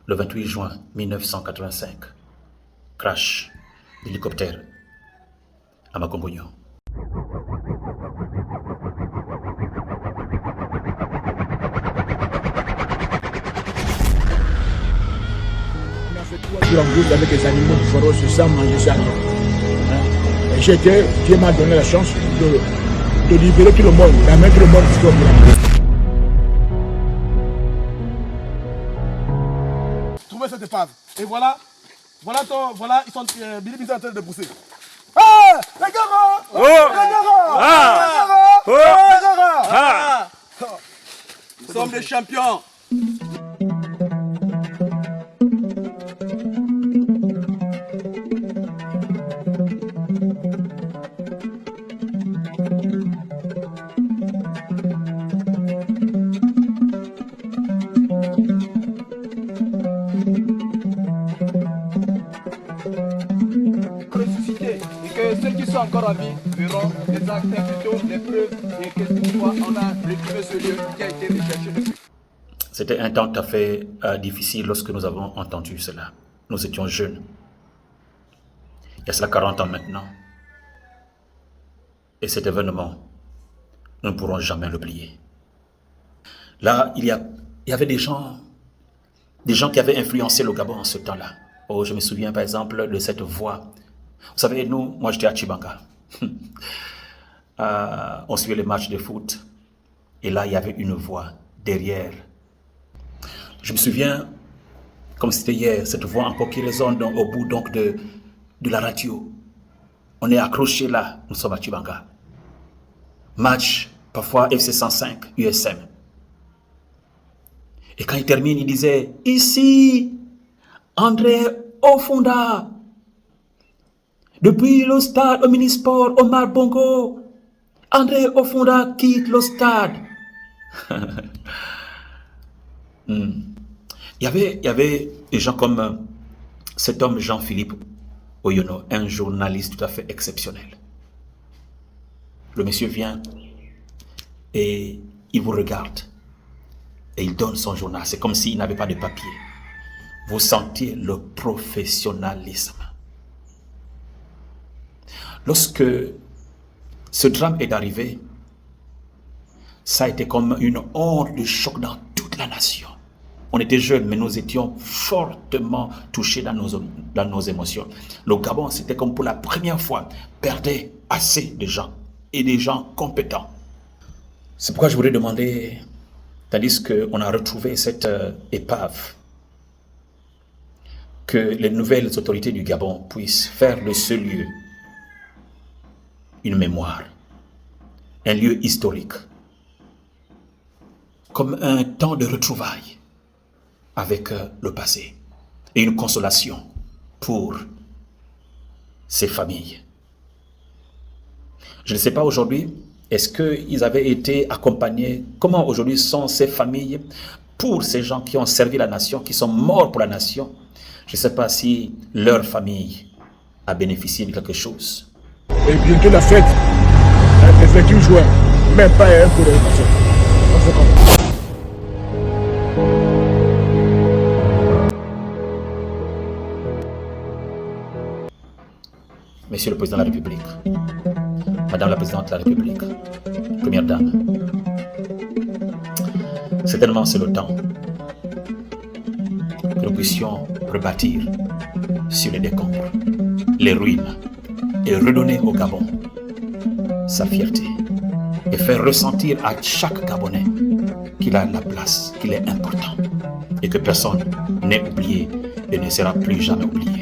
le 28 juin 1985. Crash d'hélicoptère à Makongogno. Avec les animaux féroces sans manger ça. Et Dieu m'a donné la chance de libérer tout le monde, d'amener tout le monde jusqu'au bout. Trouvez cette épave. Et voilà, ils sont Billy Bizarre en train de pousser. Ah, les gars! Oh! Nous sommes des champions. Ressuscité et que ceux qui sont encore en vie verront les actes plutôt les preuves et que toutefois on a récupéré ce lieu qui a été recherché depuis. C'était un temps tout à fait difficile lorsque nous avons entendu cela. Nous étions jeunes. Il y a cela 40 ans maintenant. Et cet événement, nous ne pourrons jamais l'oublier. Là, il y avait des gens qui avaient influencé le Gabon en ce temps-là. Oh, je me souviens par exemple de cette voix. Vous savez, moi j'étais à Tchibanga. On suivait les matchs de foot. Et là, il y avait une voix derrière. Je me souviens, comme c'était hier, cette voix encore qui résonne au bout donc de la radio. On est accroché là, nous sommes à Tchibanga. Match, parfois FC 105, USM. Et quand il termine, il disait, ici, André Ofunda, depuis le stade Omnisport Omar Bongo, André Ofunda quitte le stade. Il y avait des gens comme cet homme Jean-Philippe Oyono, un journaliste tout à fait exceptionnel. Le monsieur vient et il vous regarde et il donne son journal. C'est comme s'il n'avait pas de papier. Vous sentiez le professionnalisme. Lorsque ce drame est arrivé, ça a été comme une onde de choc dans toute la nation. On était jeunes, mais nous étions fortement touchés dans nos émotions. Le Gabon, c'était comme pour la première fois, perdait assez de gens, et des gens compétents. C'est pourquoi je voudrais demander, tandis qu'on a retrouvé cette épave, que les nouvelles autorités du Gabon puissent faire de ce lieu une mémoire, un lieu historique, comme un temps de retrouvailles avec le passé et une consolation pour ces familles. Je ne sais pas aujourd'hui, est-ce qu'ils avaient été accompagnés, comment aujourd'hui sont ces familles pour ces gens qui ont servi la nation, qui sont morts pour la nation. Je ne sais pas si leur famille a bénéficié de quelque chose. Et bientôt la fête, le 28 juin, même pas un coup de réparation. On fait comme ça. Monsieur le Président de la République, Madame la Présidente de la République, Première Dame, certainement c'est le temps que nous puissions rebâtir sur les décombres, les ruines, et redonner au Gabon sa fierté et faire ressentir à chaque Gabonais qu'il a la place, qu'il est important et que personne n'est oublié et ne sera plus jamais oublié.